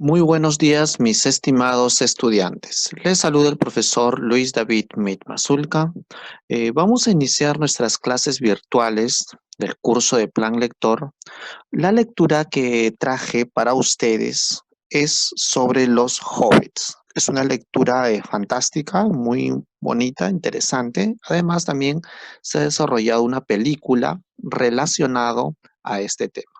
Muy buenos días, mis estimados estudiantes. Les saluda el profesor Luis David Mitmasulca. Vamos a iniciar nuestras clases virtuales del curso de Plan Lector. La lectura que traje para ustedes es sobre los hobbits. Es una lectura fantástica, muy bonita, interesante. Además, también se ha desarrollado una película relacionado a este tema.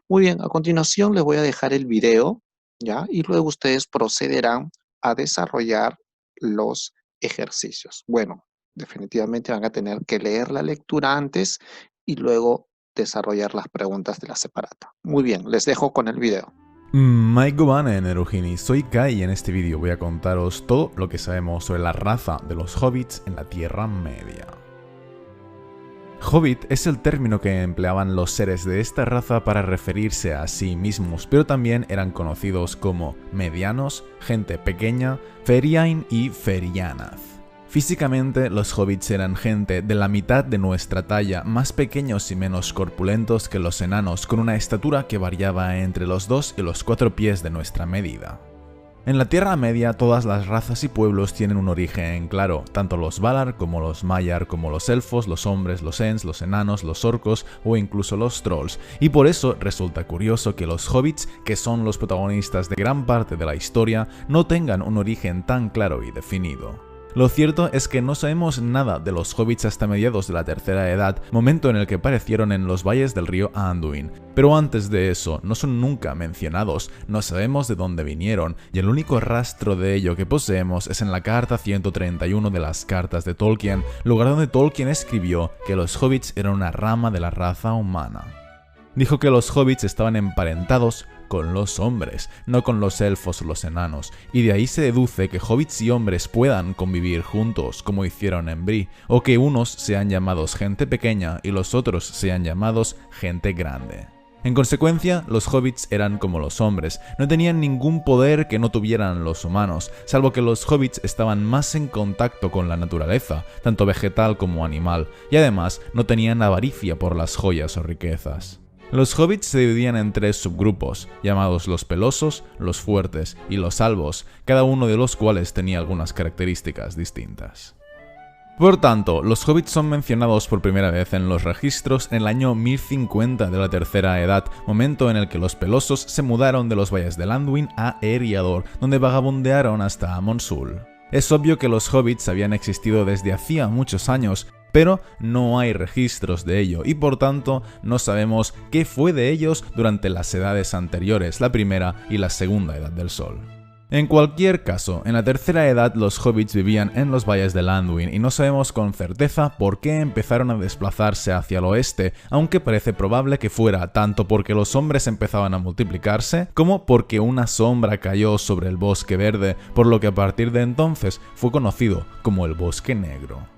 Muy bien, a continuación les voy a dejar el video, ¿ya? Y luego ustedes procederán a desarrollar los ejercicios. Bueno, definitivamente van a tener que leer la lectura antes y luego desarrollar las preguntas de la separata. Muy bien, les dejo con el video. Mike Gobane, Nerugini, soy Kai y en este vídeo voy a contaros todo lo que sabemos sobre la raza de los hobbits en la Tierra Media. Hobbit es el término que empleaban los seres de esta raza para referirse a sí mismos, pero también eran conocidos como medianos, gente pequeña, Feriain y Ferianath. Físicamente, los hobbits eran gente de la mitad de nuestra talla, más pequeños y menos corpulentos que los enanos, con una estatura que variaba entre los 2 y los 4 pies de nuestra medida. En la Tierra Media, todas las razas y pueblos tienen un origen claro, tanto los Valar como los Maiar, como los elfos, los hombres, los Ents, los enanos, los orcos o incluso los trolls, y por eso resulta curioso que los hobbits, que son los protagonistas de gran parte de la historia, no tengan un origen tan claro y definido. Lo cierto es que no sabemos nada de los hobbits hasta mediados de la Tercera Edad, momento en el que aparecieron en los valles del río Anduin. Pero antes de eso, no son nunca mencionados, no sabemos de dónde vinieron, y el único rastro de ello que poseemos es en la carta 131 de las cartas de Tolkien, lugar donde Tolkien escribió que los hobbits eran una rama de la raza humana. Dijo que los hobbits estaban emparentados con los hombres, no con los elfos o los enanos, y de ahí se deduce que hobbits y hombres puedan convivir juntos, como hicieron en Bree, o que unos sean llamados gente pequeña y los otros sean llamados gente grande. En consecuencia, los hobbits eran como los hombres, no tenían ningún poder que no tuvieran los humanos, salvo que los hobbits estaban más en contacto con la naturaleza, tanto vegetal como animal, y además no tenían avaricia por las joyas o riquezas. Los hobbits se dividían en 3 subgrupos, llamados los pelosos, los fuertes y los albos, cada uno de los cuales tenía algunas características distintas. Por tanto, los hobbits son mencionados por primera vez en los registros en el año 1050 de la Tercera Edad, momento en el que los pelosos se mudaron de los valles de Anduin a Eriador, donde vagabundearon hasta Amonsul. Es obvio que los hobbits habían existido desde hacía muchos años, pero no hay registros de ello y por tanto no sabemos qué fue de ellos durante las edades anteriores, la primera y la segunda edad del Sol. En cualquier caso, en la Tercera Edad los hobbits vivían en los valles de Anduin y no sabemos con certeza por qué empezaron a desplazarse hacia el oeste, aunque parece probable que fuera tanto porque los hombres empezaban a multiplicarse, como porque una sombra cayó sobre el Bosque Verde, por lo que a partir de entonces fue conocido como el Bosque Negro.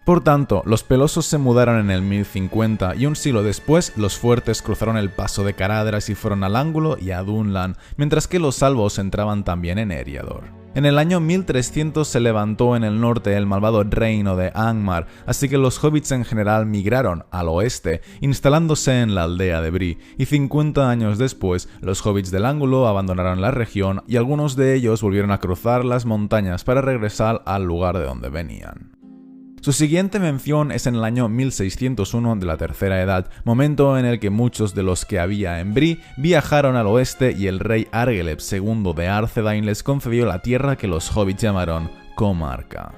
Por tanto, los pelosos se mudaron en el 1050 y un siglo después los fuertes cruzaron el paso de Caradhras y fueron al Ángulo y a Dunlan, mientras que los albos entraban también en Eriador. En el año 1300 se levantó en el norte el malvado reino de Angmar, así que los hobbits en general migraron al oeste, instalándose en la aldea de Bree, y 50 años después los hobbits del Ángulo abandonaron la región y algunos de ellos volvieron a cruzar las montañas para regresar al lugar de donde venían. Su siguiente mención es en el año 1601 de la Tercera Edad, momento en el que muchos de los que había en Bree viajaron al oeste y el rey Argeleb II de Arthedain les concedió la tierra que los hobbits llamaron Comarca.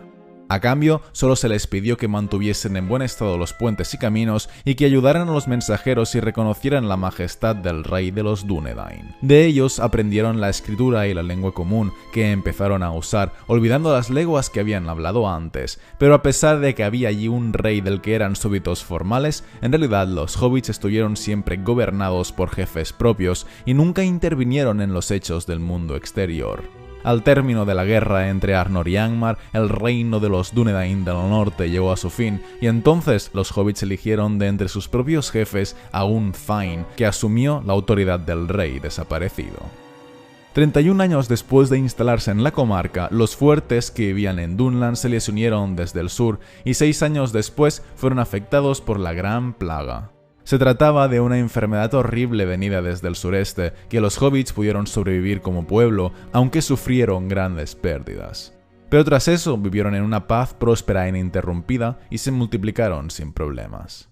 A cambio, solo se les pidió que mantuviesen en buen estado los puentes y caminos y que ayudaran a los mensajeros y reconocieran la majestad del rey de los Dúnedain. De ellos aprendieron la escritura y la lengua común, que empezaron a usar, olvidando las lenguas que habían hablado antes. Pero a pesar de que había allí un rey del que eran súbditos formales, en realidad los hobbits estuvieron siempre gobernados por jefes propios y nunca intervinieron en los hechos del mundo exterior. Al término de la guerra entre Arnor y Angmar, el reino de los Dúnedain del norte llegó a su fin, y entonces los hobbits eligieron de entre sus propios jefes a un Thain, que asumió la autoridad del rey desaparecido. 31 años después de instalarse en la comarca, los fuertes que vivían en Dunlan se les unieron desde el sur, y 6 años después fueron afectados por la Gran Plaga. Se trataba de una enfermedad horrible venida desde el sureste, que los hobbits pudieron sobrevivir como pueblo, aunque sufrieron grandes pérdidas. Pero tras eso vivieron en una paz próspera e ininterrumpida y se multiplicaron sin problemas.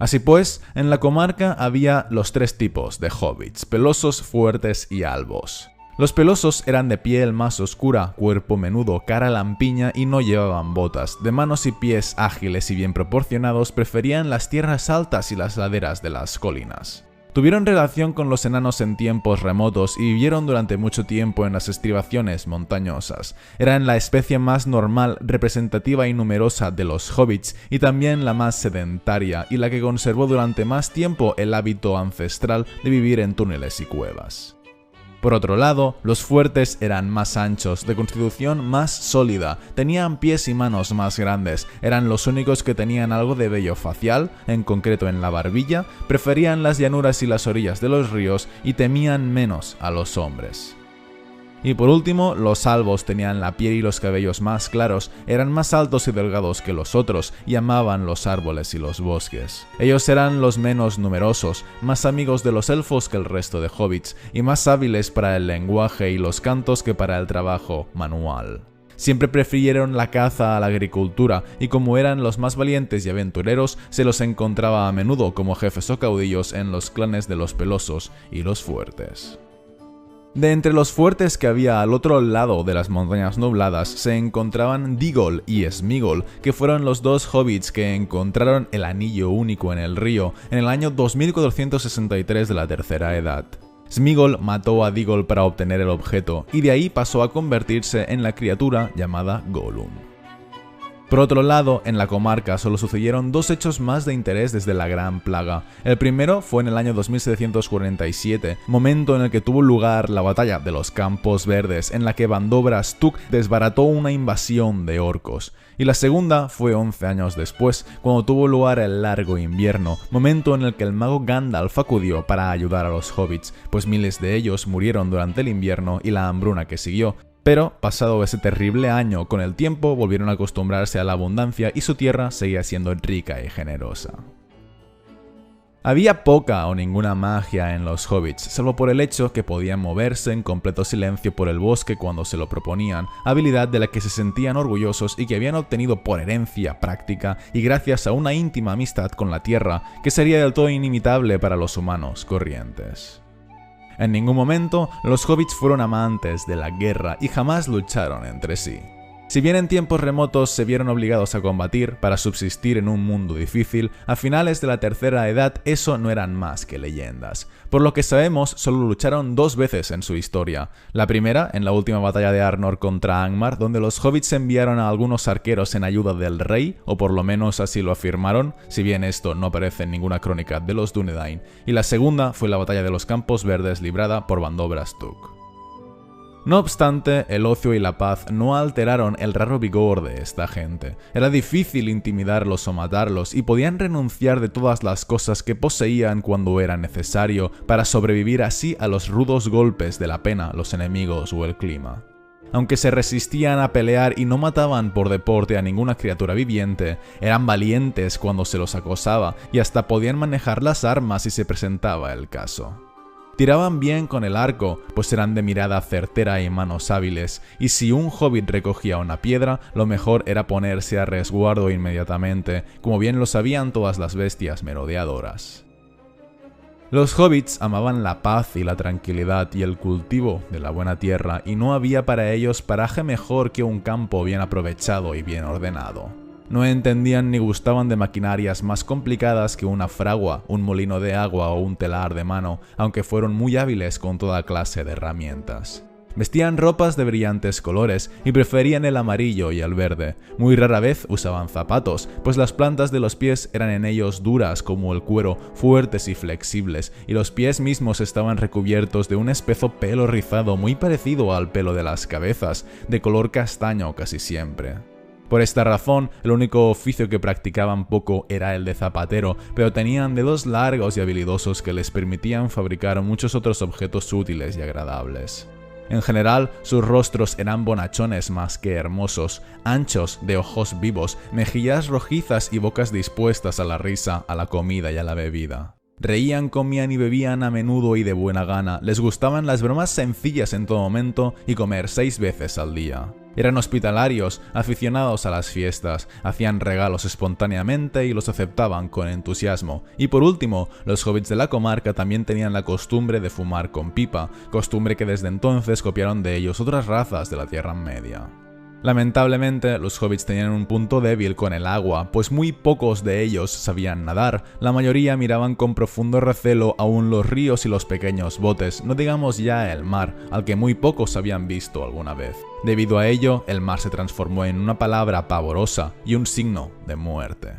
Así pues, en la comarca había los tres tipos de hobbits: pelosos, fuertes y albos. Los pelosos eran de piel más oscura, cuerpo menudo, cara lampiña y no llevaban botas. De manos y pies ágiles y bien proporcionados, preferían las tierras altas y las laderas de las colinas. Tuvieron relación con los enanos en tiempos remotos y vivieron durante mucho tiempo en las estribaciones montañosas. Eran la especie más normal, representativa y numerosa de los hobbits y también la más sedentaria y la que conservó durante más tiempo el hábito ancestral de vivir en túneles y cuevas. Por otro lado, los fuertes eran más anchos, de constitución más sólida, tenían pies y manos más grandes, eran los únicos que tenían algo de vello facial, en concreto en la barbilla, preferían las llanuras y las orillas de los ríos y temían menos a los hombres. Y por último, los albos tenían la piel y los cabellos más claros, eran más altos y delgados que los otros y amaban los árboles y los bosques. Ellos eran los menos numerosos, más amigos de los elfos que el resto de hobbits y más hábiles para el lenguaje y los cantos que para el trabajo manual. Siempre prefirieron la caza a la agricultura y como eran los más valientes y aventureros, se los encontraba a menudo como jefes o caudillos en los clanes de los pelosos y los fuertes. De entre los fuertes que había al otro lado de las montañas nubladas se encontraban Digol y Smigol, que fueron los dos hobbits que encontraron el anillo único en el río en el año 2463 de la Tercera Edad. Smigol mató a Digol para obtener el objeto y de ahí pasó a convertirse en la criatura llamada Gollum. Por otro lado, en la comarca solo sucedieron dos hechos más de interés desde la Gran Plaga. El primero fue en el año 2747, momento en el que tuvo lugar la batalla de los Campos Verdes, en la que Bandobras Tuk desbarató una invasión de orcos. Y la segunda fue 11 años después, cuando tuvo lugar el Largo Invierno, momento en el que el mago Gandalf acudió para ayudar a los hobbits, pues miles de ellos murieron durante el invierno y la hambruna que siguió. Pero, pasado ese terrible año, con el tiempo volvieron a acostumbrarse a la abundancia y su tierra seguía siendo rica y generosa. Había poca o ninguna magia en los hobbits, salvo por el hecho que podían moverse en completo silencio por el bosque cuando se lo proponían, habilidad de la que se sentían orgullosos y que habían obtenido por herencia práctica y gracias a una íntima amistad con la tierra que sería del todo inimitable para los humanos corrientes. En ningún momento los hobbits fueron amantes de la guerra y jamás lucharon entre sí. Si bien en tiempos remotos se vieron obligados a combatir para subsistir en un mundo difícil, a finales de la Tercera Edad eso no eran más que leyendas. Por lo que sabemos, solo lucharon dos veces en su historia. La primera, en la última batalla de Arnor contra Angmar, donde los hobbits enviaron a algunos arqueros en ayuda del rey, o por lo menos así lo afirmaron, si bien esto no aparece en ninguna crónica de los Dúnedain. Y la segunda fue la batalla de los Campos Verdes librada por Bandobras Tuk. No obstante, el ocio y la paz no alteraron el raro vigor de esta gente. Era difícil intimidarlos o matarlos y podían renunciar de todas las cosas que poseían cuando era necesario para sobrevivir así a los rudos golpes de la pena, los enemigos o el clima. Aunque se resistían a pelear y no mataban por deporte a ninguna criatura viviente, eran valientes cuando se los acosaba y hasta podían manejar las armas si se presentaba el caso. Tiraban bien con el arco, pues eran de mirada certera y manos hábiles, y si un hobbit recogía una piedra, lo mejor era ponerse a resguardo inmediatamente, como bien lo sabían todas las bestias merodeadoras. Los hobbits amaban la paz y la tranquilidad y el cultivo de la buena tierra, y no había para ellos paraje mejor que un campo bien aprovechado y bien ordenado. No entendían ni gustaban de maquinarias más complicadas que una fragua, un molino de agua o un telar de mano, aunque fueron muy hábiles con toda clase de herramientas. Vestían ropas de brillantes colores y preferían el amarillo y el verde. Muy rara vez usaban zapatos, pues las plantas de los pies eran en ellos duras como el cuero, fuertes y flexibles, y los pies mismos estaban recubiertos de un espeso pelo rizado muy parecido al pelo de las cabezas, de color castaño casi siempre. Por esta razón, el único oficio que practicaban poco era el de zapatero, pero tenían dedos largos y habilidosos que les permitían fabricar muchos otros objetos útiles y agradables. En general, sus rostros eran bonachones más que hermosos, anchos, de ojos vivos, mejillas rojizas y bocas dispuestas a la risa, a la comida y a la bebida. Reían, comían y bebían a menudo y de buena gana, les gustaban las bromas sencillas en todo momento y comer 6 veces al día. Eran hospitalarios, aficionados a las fiestas, hacían regalos espontáneamente y los aceptaban con entusiasmo. Y por último, los hobbits de la comarca también tenían la costumbre de fumar con pipa, costumbre que desde entonces copiaron de ellos otras razas de la Tierra Media. Lamentablemente, los hobbits tenían un punto débil con el agua, pues muy pocos de ellos sabían nadar. La mayoría miraban con profundo recelo aún los ríos y los pequeños botes, no digamos ya el mar, al que muy pocos habían visto alguna vez. Debido a ello, el mar se transformó en una palabra pavorosa y un signo de muerte.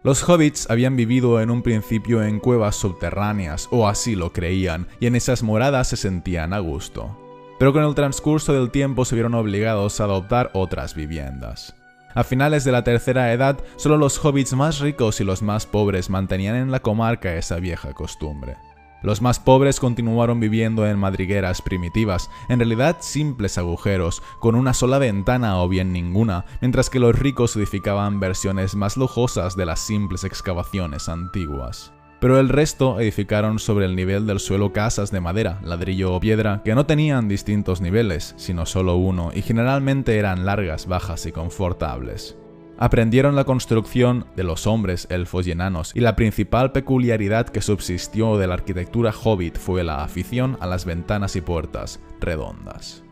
Los hobbits habían vivido en un principio en cuevas subterráneas, o así lo creían, y en esas moradas se sentían a gusto. Pero con el transcurso del tiempo se vieron obligados a adoptar otras viviendas. A finales de la Tercera Edad, solo los hobbits más ricos y los más pobres mantenían en la comarca esa vieja costumbre. Los más pobres continuaron viviendo en madrigueras primitivas, en realidad simples agujeros, con una sola ventana o bien ninguna, mientras que los ricos edificaban versiones más lujosas de las simples excavaciones antiguas. Pero el resto edificaron sobre el nivel del suelo casas de madera, ladrillo o piedra que no tenían distintos niveles, sino solo uno, y generalmente eran largas, bajas y confortables. Aprendieron la construcción de los hombres, elfos y enanos, y la principal peculiaridad que subsistió de la arquitectura hobbit fue la afición a las ventanas y puertas redondas.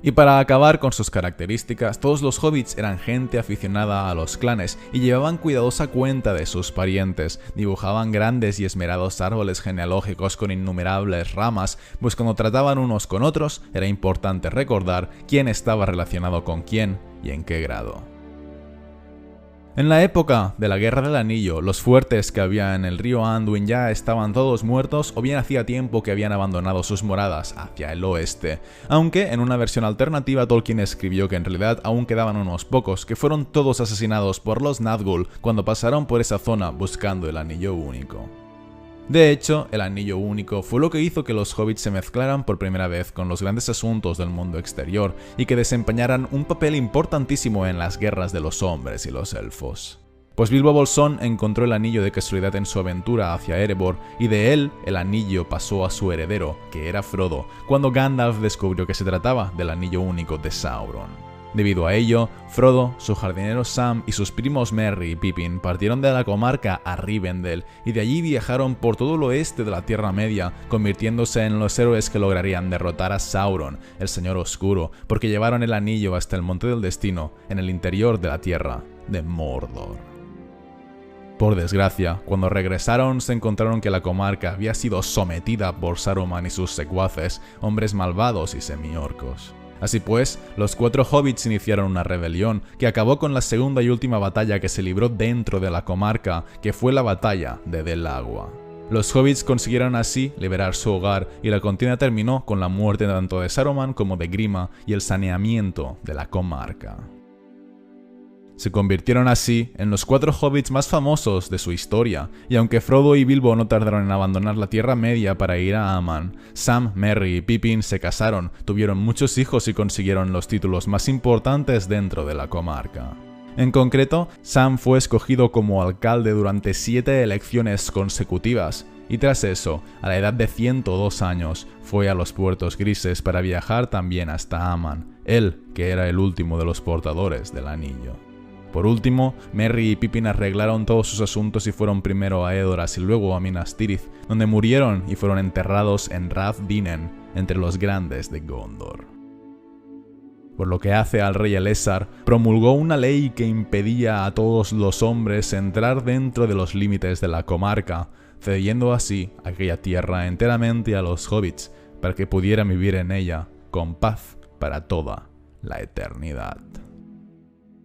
Y para acabar con sus características, todos los hobbits eran gente aficionada a los clanes y llevaban cuidadosa cuenta de sus parientes, dibujaban grandes y esmerados árboles genealógicos con innumerables ramas, pues cuando trataban unos con otros era importante recordar quién estaba relacionado con quién y en qué grado. En la época de la Guerra del Anillo, los fuertes que había en el río Anduin ya estaban todos muertos o bien hacía tiempo que habían abandonado sus moradas hacia el oeste, aunque en una versión alternativa Tolkien escribió que en realidad aún quedaban unos pocos, que fueron todos asesinados por los Nazgûl cuando pasaron por esa zona buscando el Anillo Único. De hecho, el Anillo Único fue lo que hizo que los hobbits se mezclaran por primera vez con los grandes asuntos del mundo exterior y que desempeñaran un papel importantísimo en las guerras de los hombres y los elfos. Pues Bilbo Bolsón encontró el anillo de casualidad en su aventura hacia Erebor y de él el anillo pasó a su heredero, que era Frodo, cuando Gandalf descubrió que se trataba del Anillo Único de Sauron. Debido a ello, Frodo, su jardinero Sam y sus primos Merry y Pippin partieron de la comarca a Rivendell y de allí viajaron por todo el oeste de la Tierra Media, convirtiéndose en los héroes que lograrían derrotar a Sauron, el Señor Oscuro, porque llevaron el anillo hasta el Monte del Destino, en el interior de la tierra de Mordor. Por desgracia, cuando regresaron se encontraron que la comarca había sido sometida por Saruman y sus secuaces, hombres malvados y semiorcos. Así pues, los 4 hobbits iniciaron una rebelión que acabó con la segunda y última batalla que se libró dentro de la comarca, que fue la batalla de Del Agua. Los hobbits consiguieron así liberar su hogar y la contienda terminó con la muerte tanto de Saruman como de Grima y el saneamiento de la comarca. Se convirtieron así en los 4 hobbits más famosos de su historia, y aunque Frodo y Bilbo no tardaron en abandonar la Tierra Media para ir a Aman, Sam, Merry y Pippin se casaron, tuvieron muchos hijos y consiguieron los títulos más importantes dentro de la comarca. En concreto, Sam fue escogido como alcalde durante 7 elecciones consecutivas, y tras eso, a la edad de 102 años, fue a los Puertos Grises para viajar también hasta Aman, él que era el último de los portadores del anillo. Por último, Merry y Pippin arreglaron todos sus asuntos y fueron primero a Edoras y luego a Minas Tirith, donde murieron y fueron enterrados en Rath Dinen, entre los grandes de Gondor. Por lo que hace al rey Elessar, promulgó una ley que impedía a todos los hombres entrar dentro de los límites de la comarca, cediendo así aquella tierra enteramente a los hobbits, para que pudieran vivir en ella con paz para toda la eternidad.